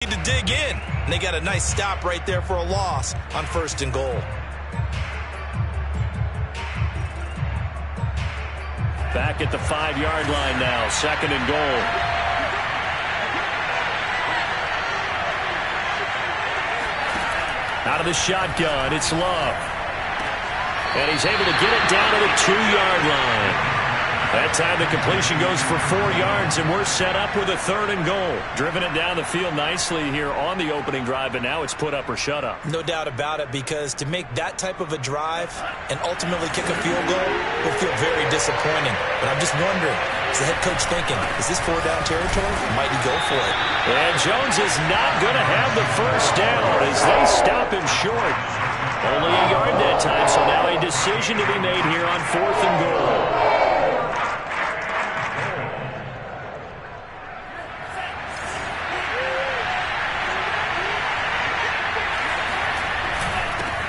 To dig in. And they got a nice stop right there for a loss on 1st and goal. Back at the 5-yard line now, 2nd and goal. Out of the shotgun, it's Love. And he's able to get it down to the 2-yard line. That time the completion goes for 4 yards, and we're set up with a 3rd and goal. Driven it down the field nicely here on the opening drive, but now it's put up or shut up. No doubt about it, because to make that type of a drive and ultimately kick a field goal will feel very disappointing. But I'm just wondering, is the head coach thinking, is this 4-down territory? Might he go for it? And Jones is not going to have the first down as they stop him short. Only a yard that time, so now a decision to be made here on 4th and goal.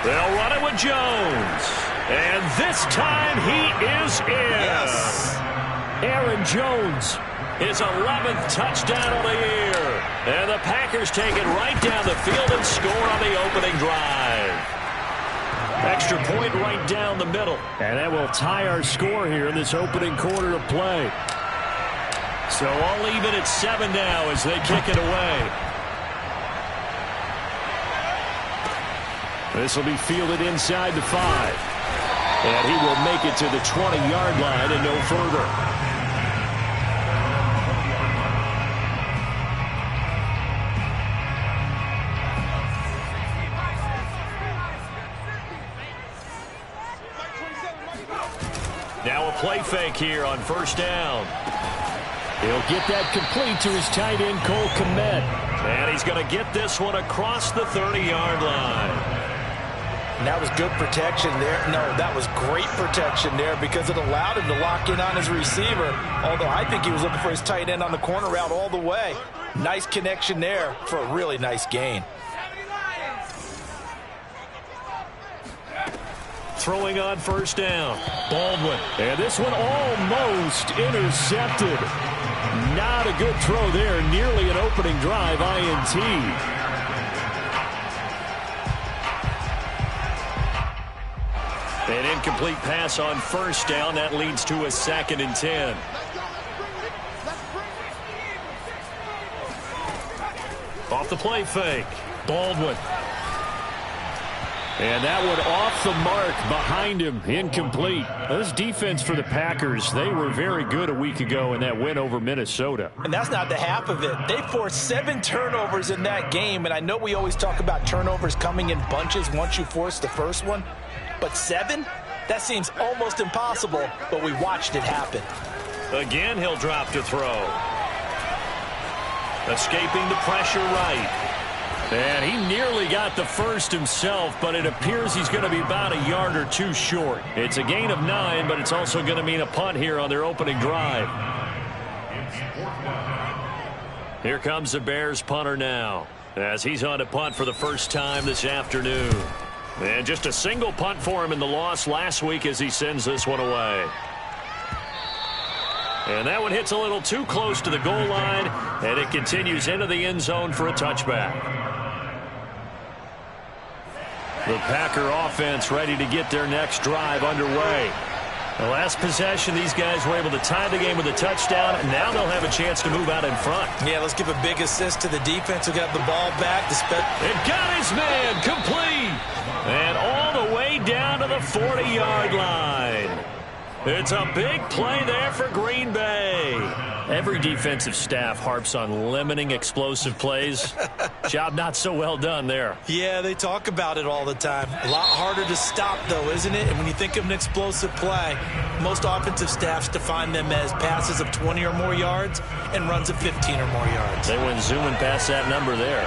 They'll run it with Jones. And this time he is in. Yes. Aaron Jones, his 11th touchdown of the year. And the Packers take it right down the field and score on the opening drive. Extra point right down the middle. And that will tie our score here in this opening quarter of play. So all even at 7 now as they kick it away. This will be fielded inside the 5. And he will make it to the 20-yard line and no further. Now a play fake here on 1st down. He'll get that complete to his tight end, Cole Kmet. And he's going to get this one across the 30-yard line. And that was good protection there. No, that was great protection there because it allowed him to lock in on his receiver. Although I think he was looking for his tight end on the corner route all the way. Nice connection there for a really nice gain. Throwing on 1st down. Baldwin. And this one almost intercepted. Not a good throw there. Nearly an opening drive INT. An incomplete pass on 1st down. That leads to a 2nd and 10. Off the play fake. Baldwin. And that one off the mark behind him. Incomplete. This defense for the Packers, they were very good a week ago in that win over Minnesota. And that's not the half of it. They forced 7 turnovers in that game. And I know we always talk about turnovers coming in bunches once you force the first one. But 7? That seems almost impossible, but we watched it happen. Again, he'll drop to throw. Escaping the pressure right. And he nearly got the first himself, but it appears he's going to be about a yard or 2 short. It's a gain of 9, but it's also going to mean a punt here on their opening drive. Here comes the Bears punter now, as he's on to punt for the first time this afternoon. And just a single punt for him in the loss last week as he sends this one away. And that one hits a little too close to the goal line, and it continues into the end zone for a touchback. The Packer offense ready to get their next drive underway. The last possession, these guys were able to tie the game with a touchdown, and now they'll have a chance to move out in front. Yeah, let's give a big assist to the defense who got the ball back. It got his man complete. And all the way down to the 40-yard line. It's a big play there for Green Bay. Every defensive staff harps on limiting explosive plays. Job not so well done there. Yeah, they talk about it all the time. A lot harder to stop, though, isn't it? And when you think of an explosive play, most offensive staffs define them as passes of 20 or more yards and runs of 15 or more yards. They went zooming past that number there.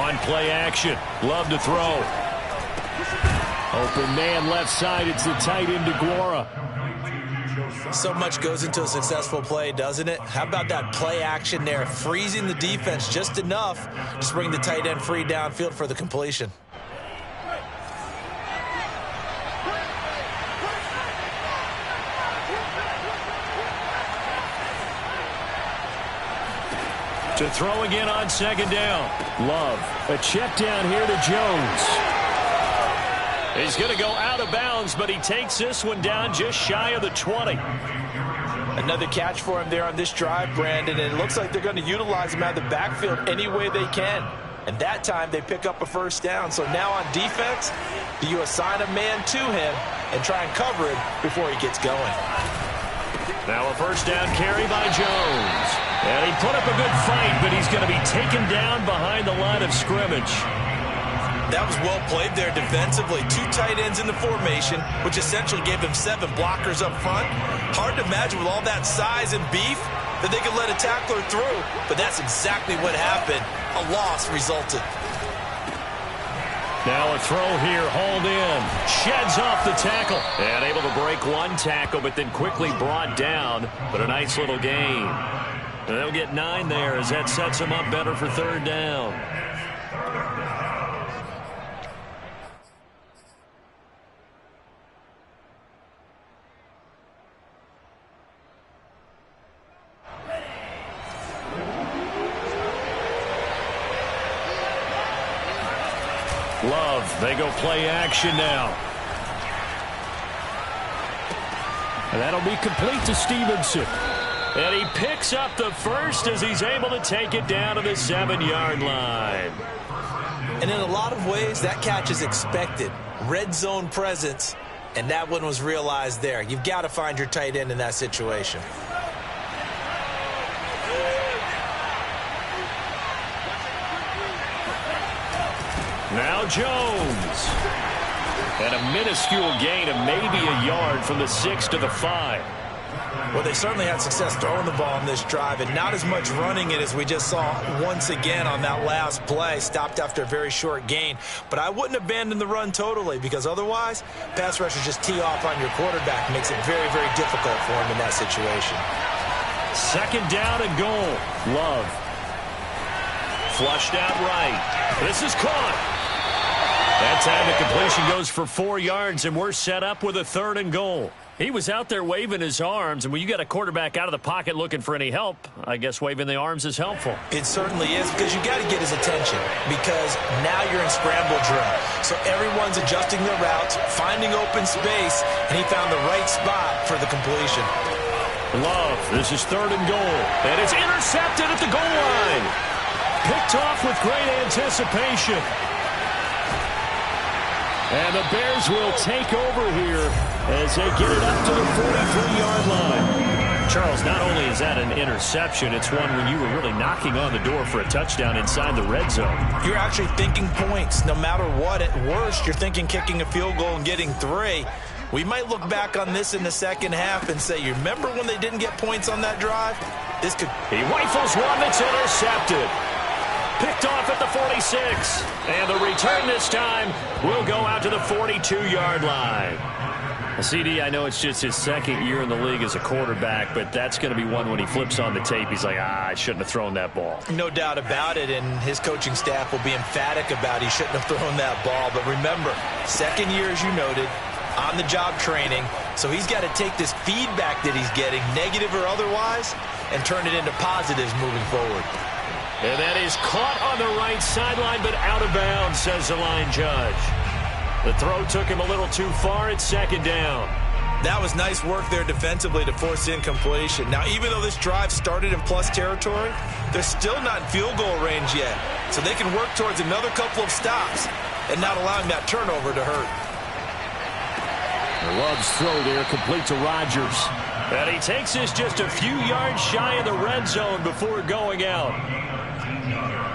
On play action. Love to throw. Open man left side. It's the tight end DeGuara. So much goes into a successful play, doesn't it? How about that play action there? Freezing the defense just enough to bring the tight end free downfield for the completion. To throw again on second down. Love. A check down here to Jones. He's going to go out of bounds, but he takes this one down just shy of the 20. Another catch for him there on this drive, Brandon, and it looks like they're going to utilize him out of the backfield any way they can. And that time they pick up a first down. So now on defense, do you assign a man to him and try and cover him before he gets going? Now a first down carry by Jones. And he put up a good fight, but he's going to be taken down behind the line of scrimmage. That was well played there defensively. 2 tight ends in the formation, which essentially gave them 7 blockers up front. Hard to imagine with all that size and beef that they could let a tackler through, but that's exactly what happened. A loss resulted. Now a throw here, hauled in. Sheds off the tackle. And able to break one tackle, but then quickly brought down. But a nice little gain. And they'll get 9 there as that sets them up better for third down. Love, they go play action now. And that'll be complete to Stevenson. And he picks up the first as he's able to take it down to the 7-yard line. And in a lot of ways, that catch is expected. Red zone presence, and that one was realized there. You've got to find your tight end in that situation. Now Jones. And a minuscule gain of maybe a yard from the 6 to the 5. Well, they certainly had success throwing the ball on this drive, and not as much running it as we just saw once again on that last play. Stopped after a very short gain. But I wouldn't abandon the run totally, because otherwise, pass rushers just tee off on your quarterback. Makes it very, very difficult for him in that situation. Second down and goal. Love. Flushed out right. This is caught. That time the completion goes for 4 yards, and we're set up with a 3rd and goal. He was out there waving his arms, and when you got a quarterback out of the pocket looking for any help, I guess waving the arms is helpful. It certainly is, because you got to get his attention, because now you're in scramble drill. So everyone's adjusting their routes, finding open space, and he found the right spot for the completion. Love, this is 3rd and goal, and it's intercepted at the goal line. Picked off with great anticipation. And the Bears will take over here as they get it up to the 43-yard line. Charles, not only is that an interception, it's one when you were really knocking on the door for a touchdown inside the red zone. You're actually thinking points no matter what. At worst, you're thinking kicking a field goal and getting 3. We might look back on this in the second half and say, you remember when they didn't get points on that drive? This could... He rifles one that's intercepted. Picked off at the 46. And the return this time will go out to the 42-yard line. CD, I know it's just his 2nd year in the league as a quarterback, but that's going to be one when he flips on the tape, he's like, I shouldn't have thrown that ball. No doubt about it, and his coaching staff will be emphatic about he shouldn't have thrown that ball. But remember, 2nd year, as you noted, on-the-job training, so he's got to take this feedback that he's getting, negative or otherwise, and turn it into positives moving forward. And that is caught on the right sideline, but out of bounds, says the line judge. The throw took him a little too far. It's 2nd down. That was nice work there defensively to force incompletion. Now, even though this drive started in plus territory, they're still not in field goal range yet. So they can work towards another couple of stops and not allowing that turnover to hurt. Love's throw there complete to Rodgers. And he takes this just a few yards shy of the red zone before going out.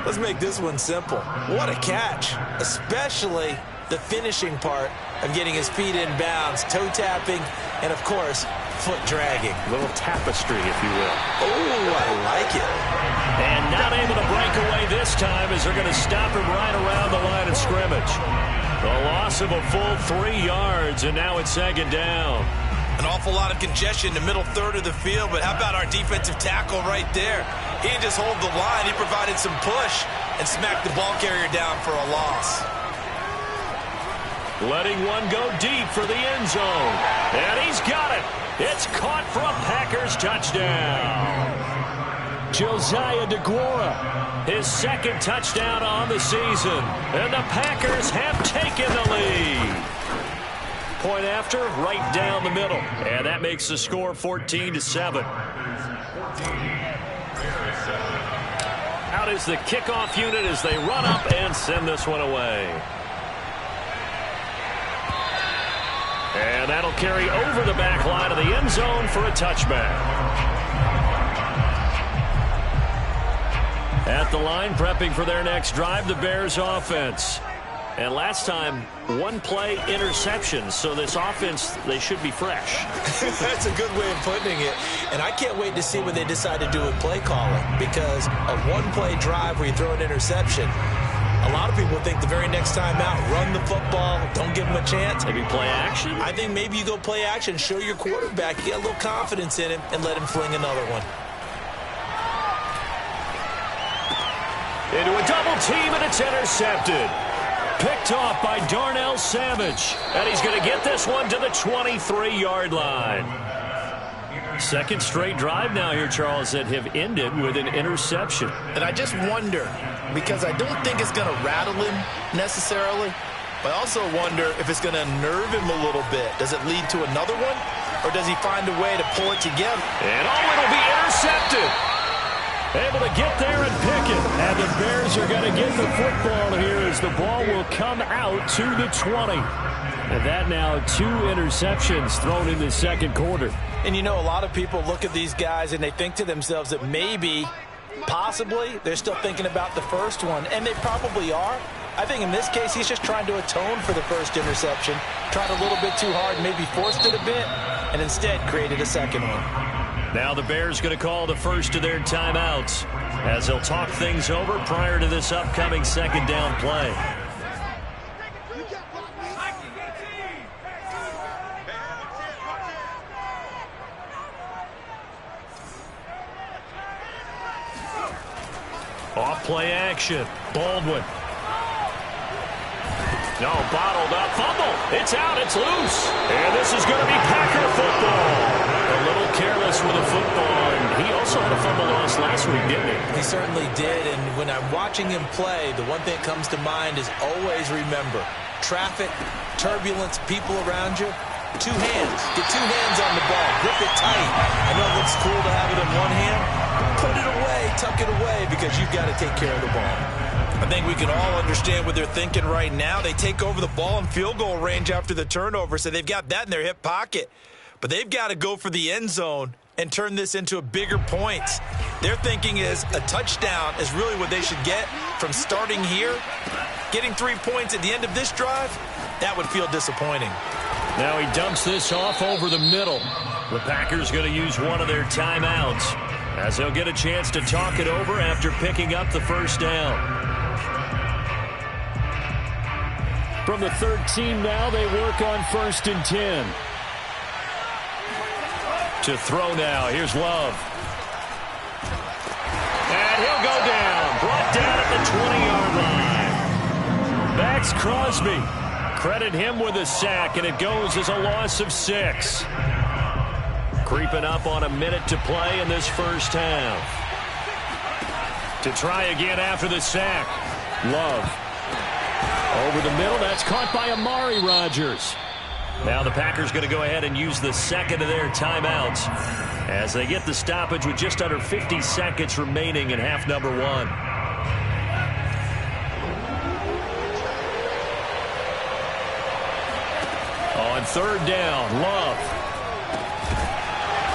Let's make this one simple. What a catch, especially the finishing part of getting his feet in bounds, toe tapping, and of course, foot dragging. A little tapestry, if you will. Oh, I like it. And not able to break away this time as they're going to stop him right around the line of scrimmage. The loss of a full 3 yards, and now it's 2nd down. An awful lot of congestion in the middle third of the field, but how about our defensive tackle right there? He didn't just hold the line, he provided some push and smacked the ball carrier down for a loss. Letting one go deep for the end zone. And he's got it. It's caught for a Packers touchdown. Josiah DeGuara, his second touchdown on the season. And the Packers have taken the lead. Point after, right down the middle. And that makes the score 14-7. Out is the kickoff unit as they run up and send this one away. And that'll carry over the back line of the end zone for a touchback. At the line, prepping for their next drive, the Bears offense. And last time, one play interception. So this offense, they should be fresh. That's a good way of putting it. And I can't wait to see what they decide to do with play calling. Because a one-play drive where you throw an interception, a lot of people think the very next time out, run the football, don't give them a chance. Maybe play action? I think maybe you go play action, show your quarterback, you get a little confidence in him, and let him fling another one. Into a double team, and it's intercepted. Picked off by Darnell Savage. And he's going to get this one to the 23-yard line. Second straight drive now here, Charles, that have ended with an interception. And I just wonder, because I don't think it's going to rattle him necessarily, but I also wonder if it's going to nerve him a little bit. Does it lead to another one, or does he find a way to pull it together? And it'll be intercepted. Able to get there and pick it. And the Bears are going to get the football here as the ball will come out to the 20. And that now 2 interceptions thrown in the second quarter. And you know, a lot of people look at these guys and they think to themselves that maybe, possibly, they're still thinking about the first one. And they probably are. I think in this case, he's just trying to atone for the first interception. Tried a little bit too hard, maybe forced it a bit, and instead created a second one. Now the Bears going to call the first of their timeouts as they'll talk things over prior to this upcoming second down play. Off play action. Baldwin. No, bottled up. Fumble. It's out. It's loose. And this is going to be Packer football. A little careless with the football. And he also had a fumble loss last week, didn't he? He certainly did. And when I'm watching him play, the one thing that comes to mind is always remember, traffic, turbulence, people around you, 2 hands. Get 2 hands on the ball. Grip it tight. I know it looks cool to have it in one hand. Put it away. Tuck it away because you've got to take care of the ball. I think we can all understand what they're thinking right now. They take over the ball in field goal range after the turnover, so they've got that in their hip pocket. But they've got to go for the end zone and turn this into a bigger points. Their thinking is a touchdown is really what they should get from starting here. Getting 3 points at the end of this drive, that would feel disappointing. Now he dumps this off over the middle. The Packers going to use one of their timeouts as they'll get a chance to talk it over after picking up the first down. From the 13 now, they work on 1st and 10. To throw now, here's Love. And he'll go down. Brought down at the 20-yard line. Max Crosby. Credit him with a sack, and it goes as a loss of 6. Creeping up on a minute to play in this first half. To try again after the sack. Love. Over the middle, that's caught by Amari Rodgers. Now the Packers going to go ahead and use the second of their timeouts as they get the stoppage with just under 50 seconds remaining in half number 1. On 3rd down, Love.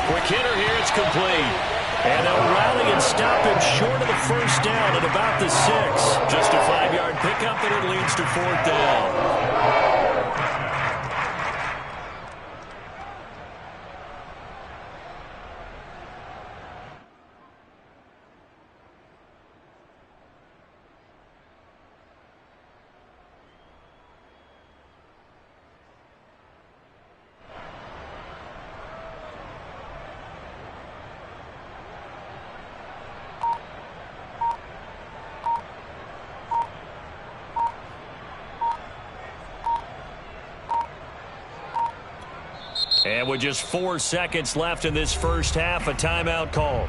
Quick hitter here, it's complete. And they'll rally and stop him short of the first down at about the 6. Just a 5-yard pickup, and it leads to 4th down. And with just 4 seconds left in this first half, a timeout call.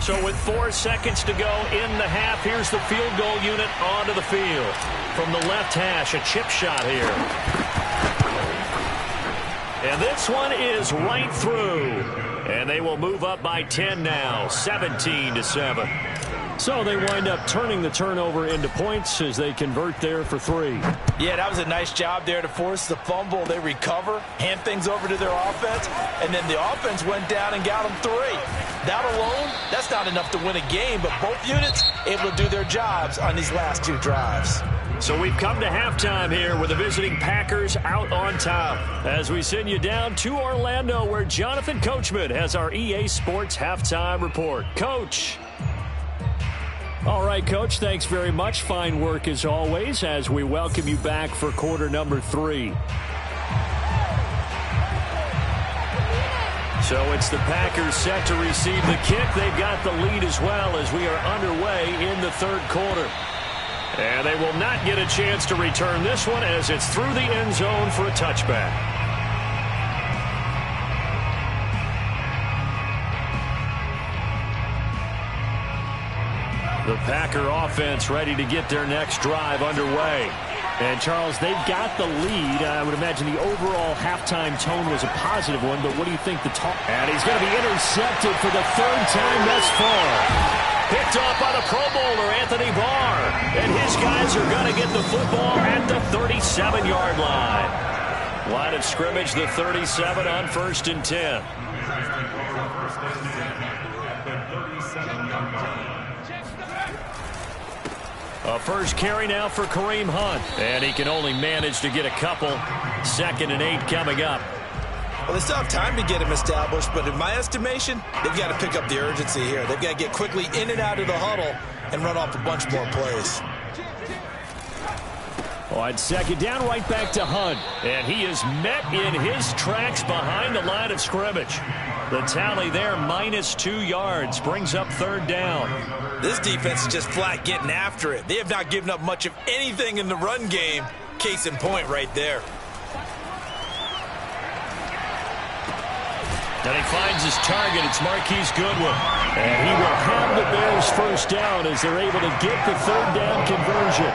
So with 4 seconds to go in the half, here's the field goal unit onto the field. From the left hash, a chip shot here. And this one is right through. And they will move up by 10 now, 17-7. So they wind up turning the turnover into points as they convert there for 3. Yeah, that was a nice job there to force the fumble. They recover, hand things over to their offense, and then the offense went down and got them 3. That alone, that's not enough to win a game, but both units able to do their jobs on these last 2 drives. So we've come to halftime here with the visiting Packers out on top. As we send you down to Orlando, where Jonathan Coachman has our EA Sports halftime report. Coach. All right, Coach, thanks very much. Fine work as always as we welcome you back for quarter number 3. So it's the Packers set to receive the kick. They've got the lead as well as we are underway in the third quarter. And they will not get a chance to return this one as it's through the end zone for a touchback. The Packer offense ready to get their next drive underway. And, Charles, they've got the lead. I would imagine the overall halftime tone was a positive one, but what do you think the talk? And he's going to be intercepted for the 3rd time thus far. Picked up by the Pro Bowler, Anthony Barr. And his guys are going to get the football at the 37-yard line. Line of scrimmage, the 37 on 1st and 10. A first carry now for Kareem Hunt. And he can only manage to get a couple. 2nd and 8 coming up. Well, they still have time to get him established, but in my estimation, they've got to pick up the urgency here. They've got to get quickly in and out of the huddle and run off a bunch more plays. On 2nd down, right back to Hunt. And he is met in his tracks behind the line of scrimmage. The tally there, -2 yards, brings up 3rd down. This defense is just flat getting after it. They have not given up much of anything in the run game. Case in point right there. And he finds his target. It's Marquise Goodwin. And he will have the Bears first down as they're able to get the 3rd down conversion.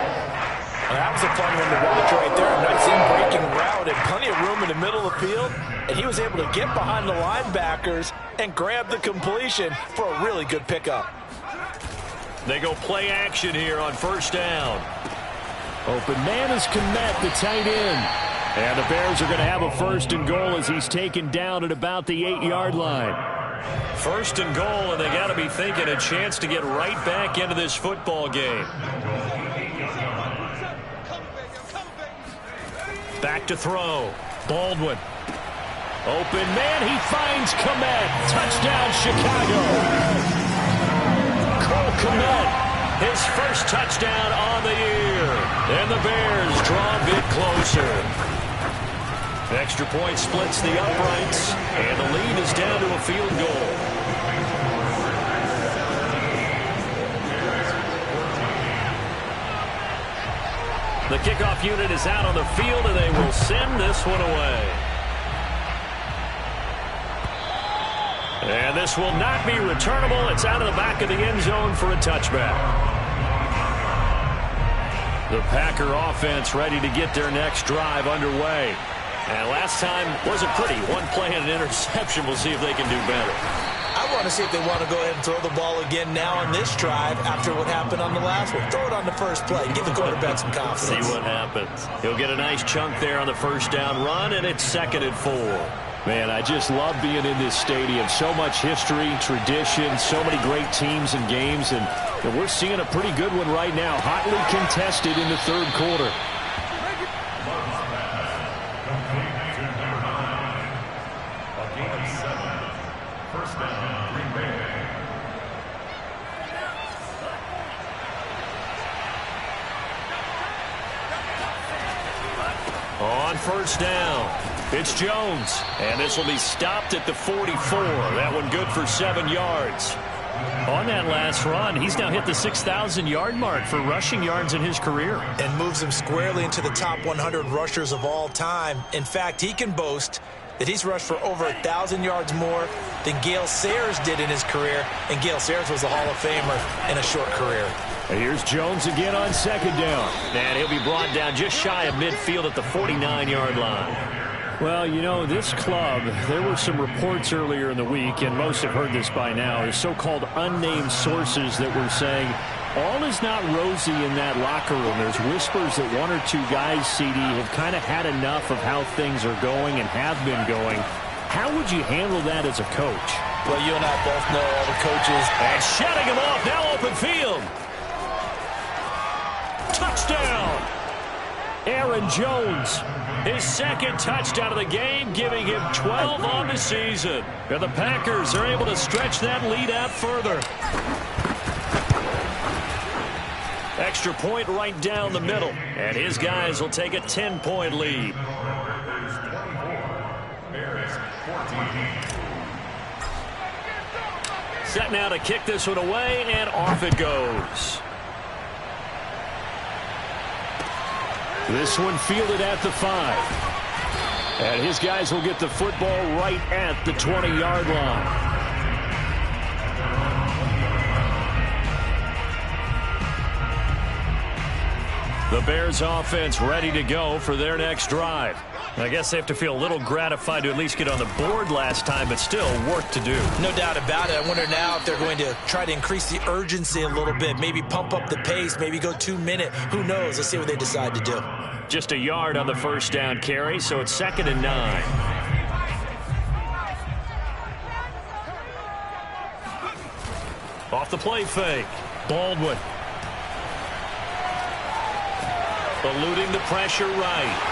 Well, that was a fun one to watch right there. A nice in-breaking route and plenty of room in the middle of the field. And he was able to get behind the linebackers and grab the completion for a really good pickup. They go play action here on 1st down. Open man is Kmet, the tight end. And the Bears are going to have a 1st and goal as he's taken down at about the 8-yard line. 1st and goal, and they got to be thinking a chance to get right back into this football game. Back to throw. Baldwin. Open man, he finds Kmet. Touchdown, Chicago. Cole Kmet, his first touchdown on the year. And the Bears draw a bit closer. Extra point splits the uprights, and the lead is down to a field goal. The kickoff unit is out on the field, and they will send this one away. And this will not be returnable. It's out of the back of the end zone for a touchback. The Packer offense ready to get their next drive underway. And last time wasn't pretty. One play and an interception. We'll see if they can do better. I want to see if they want to go ahead and throw the ball again now on this drive after what happened on the last one. Throw it on the first play. Give the quarterback some confidence. See what happens. He'll get a nice chunk there on the 1st down run, and it's 2nd and 4. Man, I just love being in this stadium. So much history, tradition, so many great teams and games, and we're seeing a pretty good one right now. Hotly contested in the 3rd quarter. On 1st down, it's Jones. And this will be stopped at the 44. That one good for 7 yards. On that last run, he's now hit the 6,000-yard mark for rushing yards in his career. And moves him squarely into the top 100 rushers of all time. In fact, he can boast that he's rushed for over 1,000 yards more than Gale Sayers did in his career, and Gale Sayers was a Hall of Famer in a short career. And here's Jones again on second down. And he'll be brought down just shy of midfield at the 49-yard line. Well, you know, this club, there were some reports earlier in the week, and most have heard this by now, is so-called unnamed sources that were saying all is not rosy in that locker room. There's whispers that one or two guys, CD, have kind of had enough of how things are going and have been going. How would you handle that as a coach? Well, you and I both know all the coaches. And shutting him off, now open field. Touchdown! Aaron Jones. His second touchdown of the game, giving him 12 on the season. And the Packers are able to stretch that lead out further. Extra point right down the middle. And his guys will take a 10-point lead. Set now to kick this one away, and off it goes. This one fielded at the 5. And his guys will get the football right at the 20-yard line. The Bears offense ready to go for their next drive. I guess they have to feel a little gratified to at least get on the board last time, but still work to do. No doubt about it. I wonder now if they're going to try to increase the urgency a little bit, maybe pump up the pace, maybe go 2-minute. Who knows? Let's see what they decide to do. Just a yard on the first down carry, so it's 2nd and 9. Off the play fake. Baldwin. Eluding the pressure right.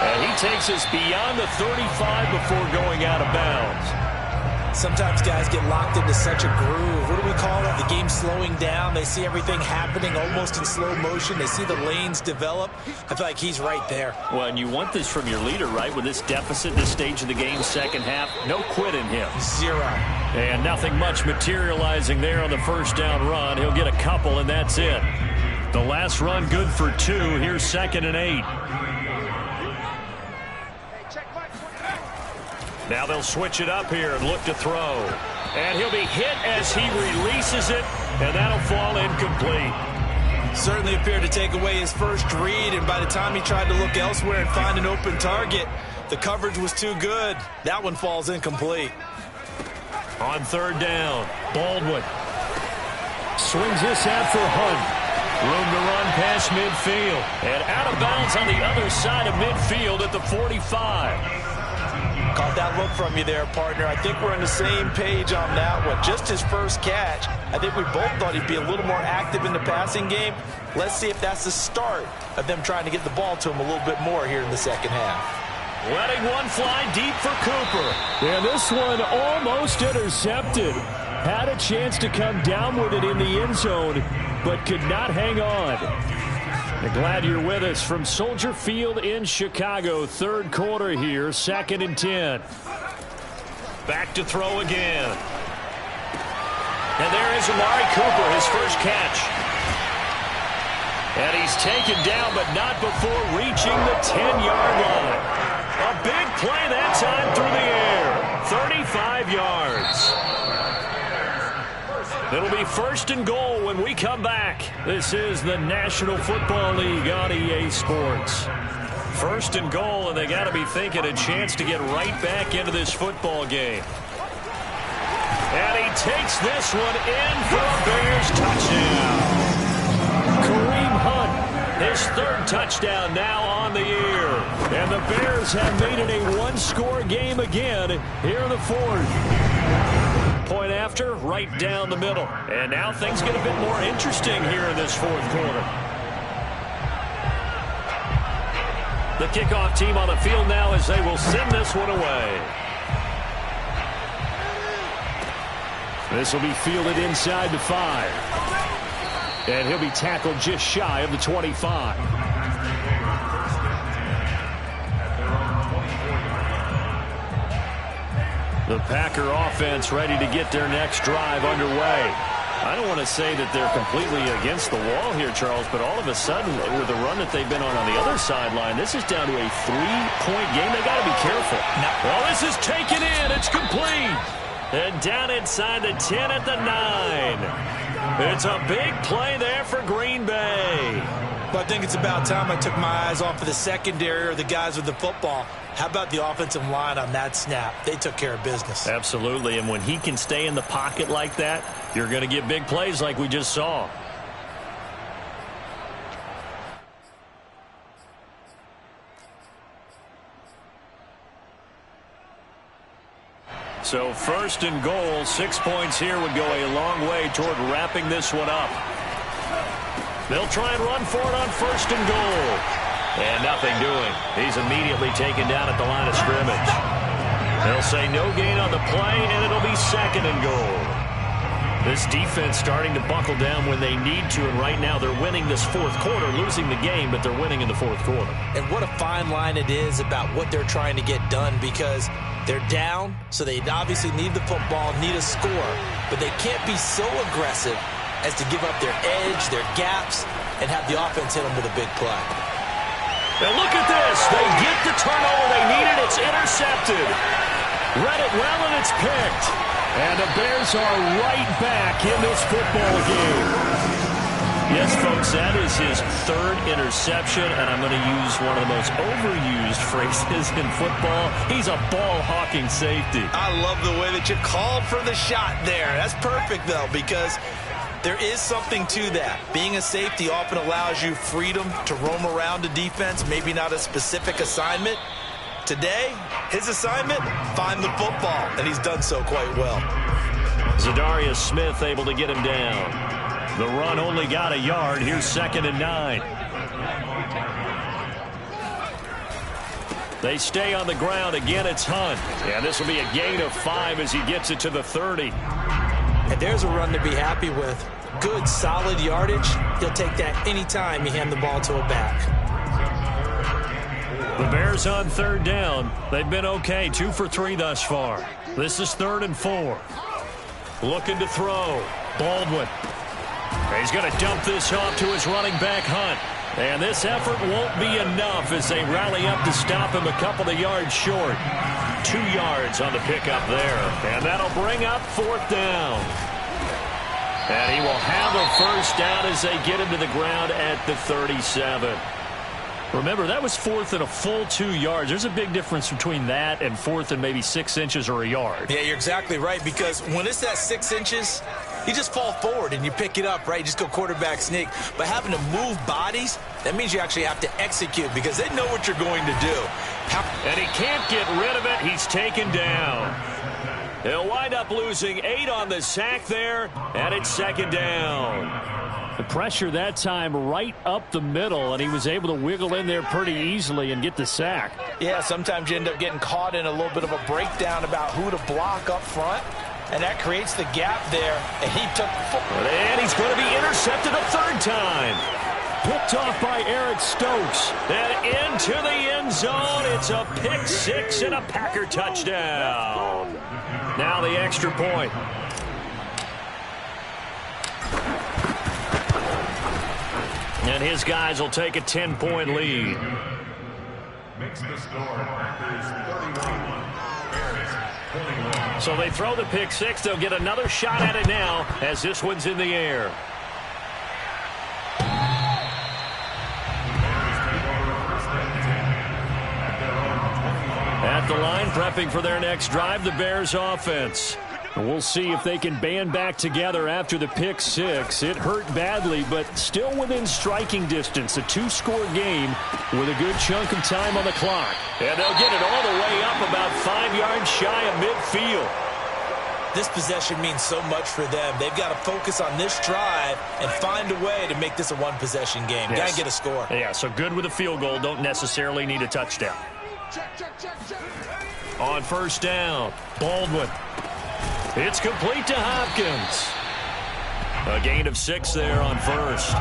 And he takes us beyond the 35 before going out of bounds. Sometimes guys get locked into such a groove. What do we call it? The game slowing down. They see everything happening almost in slow motion. They see the lanes develop. I feel like he's right there. Well, and you want this from your leader, right? With this deficit, this stage of the game, second half, no quit in him. 0. And nothing much materializing there on the first down run. He'll get a couple, and that's it. The last run good for 2. Here's 2nd and 8. Now they'll switch it up here and look to throw. And he'll be hit as he releases it, and that'll fall incomplete. Certainly appeared to take away his first read, and by the time he tried to look elsewhere and find an open target, the coverage was too good. That one falls incomplete. On 3rd down, Baldwin. Swings this out for Hunt. Room to run past midfield. And out of bounds on the other side of midfield at the 45. Caught that look from you there, partner. I think we're on the same page on that one. Just his first catch. I think we both thought he'd be a little more active in the passing game. Let's see if that's the start of them trying to get the ball to him a little bit more here in the second half. Letting one fly deep for Cooper. And this one almost intercepted. Had a chance to come down with it in the end zone, but could not hang on. I'm glad you're with us from Soldier Field in Chicago. 3rd quarter here, 2nd and 10. Back to throw again. And there is Amari Cooper, his first catch. And he's taken down, but not before reaching the 10-yard line. A big play that time through the air. 35 yards. It'll be 1st and goal when we come back. This is the National Football League on EA Sports. 1st and goal, and they got to be thinking a chance to get right back into this football game. And he takes this one in for a Bears touchdown. Kareem Hunt, his 3rd touchdown now on the year. And the Bears have made it a one-score game again here in the 4th. Point after, right down the middle. And now things get a bit more interesting here in this 4th quarter. The kickoff team on the field now as they will send this one away. This will be fielded inside the 5. And he'll be tackled just shy of the 25. The Packer offense ready to get their next drive underway. I don't want to say that they're completely against the wall here, Charles, but all of a sudden, with the run that they've been on the other sideline, this is down to a 3-point game. They got to be careful. Well, this is taken in. It's complete. And down inside the 10 at the 9. It's a big play there for Green Bay. But I think it's about time I took my eyes off of the secondary or the guys with the football. How about the offensive line on that snap? They took care of business. Absolutely, and when he can stay in the pocket like that, you're going to get big plays like we just saw. So 1st and goal, 6 points here would go a long way toward wrapping this one up. They'll try and run for it on 1st and goal. And nothing doing. He's immediately taken down at the line of scrimmage. They'll say no gain on the play, and it'll be 2nd and goal. This defense starting to buckle down when they need to, and right now they're winning this 4th quarter, losing the game, but they're winning in the 4th quarter. And what a fine line it is about what they're trying to get done, because they're down, so they obviously need the football, need a score, but they can't be so aggressive as to give up their edge, their gaps, and have the offense hit them with a big play. Now look at this. They get the turnover they needed. It's intercepted. Read it well, and it's picked. And the Bears are right back in this football game. Yes, folks, that is his 3rd interception, and I'm going to use one of the most overused phrases in football. He's a ball-hawking safety. I love the way that you called for the shot there. That's perfect, though, because there is something to that. Being a safety often allows you freedom to roam around the defense, maybe not a specific assignment. Today, his assignment, find the football, and he's done so quite well. Zadarius Smith able to get him down. The run only got a yard. Here's 2nd and 9. They stay on the ground. Again, it's Hunt. Yeah, this will be a gain of 5 as he gets it to the 30. And there's a run to be happy with. Good, solid yardage. He'll take that anytime you hand the ball to a back. The Bears on 3rd down. They've been okay, 2 for 3 thus far. This is 3rd and 4. Looking to throw. Baldwin. He's going to dump this off to his running back, Hunt. And this effort won't be enough as they rally up to stop him a couple of yards short. 2 yards on the pickup there. And that'll bring up 4th down. And he will have a 1st down as they get him to the ground at the 37. Remember, that was 4th and a full 2 yards. There's a big difference between that and 4th and maybe 6 inches or a yard. Yeah, you're exactly right, because when it's that 6 inches, you just fall forward and you pick it up, right? You just go quarterback sneak. But having to move bodies, that means you actually have to execute because they know what you're going to do. And he can't get rid of it. He's taken down. He'll wind up losing 8 on the sack there, and it's 2nd down. The pressure that time right up the middle, and he was able to wiggle in there pretty easily and get the sack. Yeah, sometimes you end up getting caught in a little bit of a breakdown about who to block up front, and that creates the gap there, and he took and he's going to be intercepted a 3rd time. Picked off by Eric Stokes. And into the end zone. It's a pick 6 and a Packer touchdown. Now the extra point. And his guys will take a 10-point lead. Makes the score Packers 31. So they throw the pick 6. They'll get another shot at it now as this one's in the air. At the line, prepping for their next drive, the Bears offense. We'll see if they can band back together after the pick 6. It hurt badly, but still within striking distance. A 2-score game with a good chunk of time on the clock. And they'll get it all the way up about 5 yards shy of midfield. This possession means so much for them. They've got to focus on this drive and find a way to make this a one-possession game. Yes. Got to get a score. Yeah, so good with a field goal. Don't necessarily need a touchdown. On 1st down, Baldwin. It's complete to Hopkins. A gain of 6 there on 1st.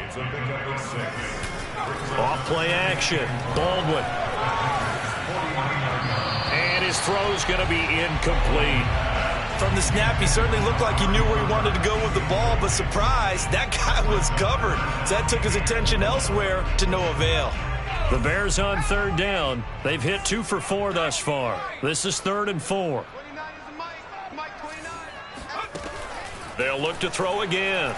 It's a pickup of 6. Off play action. Baldwin. And his throw's going to be incomplete. From the snap, he certainly looked like he knew where he wanted to go with the ball, but surprise, that guy was covered. So that took his attention elsewhere to no avail. The Bears on third down. They've hit 2 for 4 thus far. This is 3rd and 4. They'll look to throw again.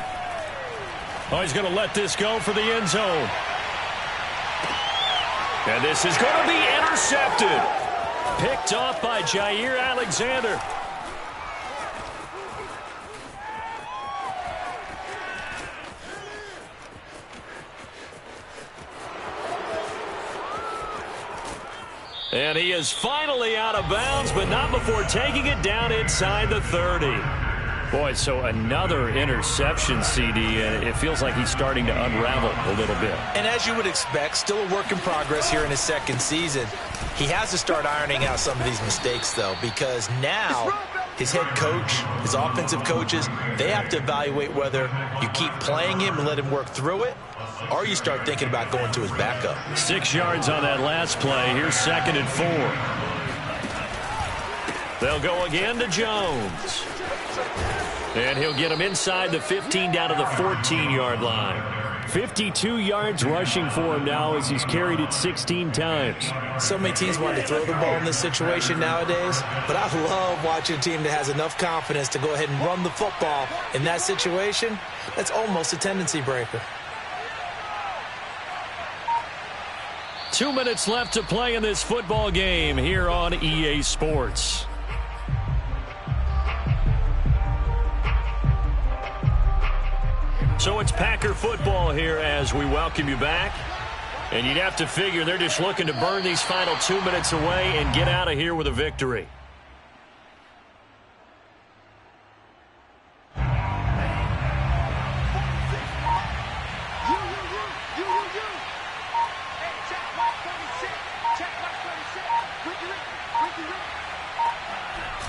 Oh, he's going to let this go for the end zone. And this is going to be intercepted. Picked off by Jair Alexander. And he is finally out of bounds, but not before taking it down inside the 30. Boy, so another interception, CD, and it feels like he's starting to unravel a little bit. And as you would expect, still a work in progress here in his second season. He has to start ironing out some of these mistakes, though, because now his head coach, his offensive coaches, they have to evaluate whether you keep playing him and let him work through it, or you start thinking about going to his backup. 6 yards on that last play. Here's 2nd and 4. They'll go again to Jones. And he'll get him inside the 15 down to the 14-yard line. 52 yards rushing for him now as he's carried it 16 times. So many teams want to throw the ball in this situation nowadays, but I love watching a team that has enough confidence to go ahead and run the football. In that situation, that's almost a tendency breaker. 2 minutes left to play in this football game here on EA Sports. So it's Packer football here as we welcome you back. And you'd have to figure they're just looking to burn these final 2 minutes away and get out of here with a victory.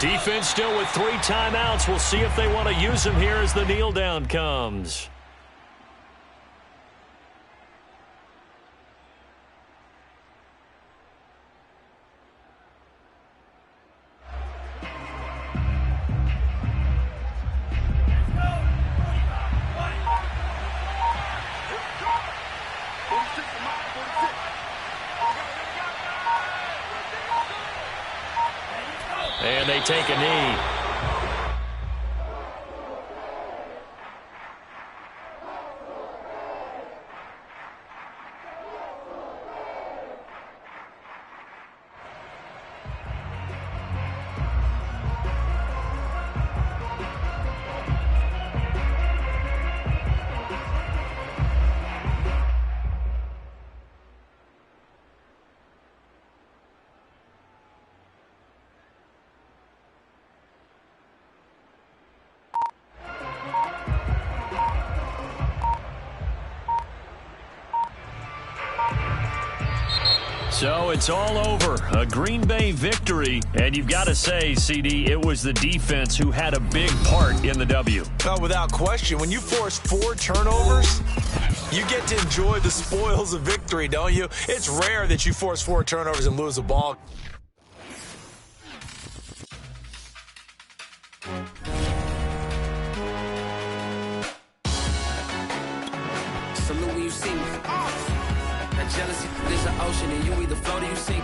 Defense still with 3 timeouts. We'll see if they want to use them here as the kneel down comes. And they take a knee. So it's all over. A Green Bay victory. And you've got to say, CD, it was the defense who had a big part in the W. Oh, without question. When you force 4 turnovers, you get to enjoy the spoils of victory, don't you? It's rare that you force 4 turnovers and lose a ball. Salute when you see me. That jealousy is an ocean, and you either float or you sink.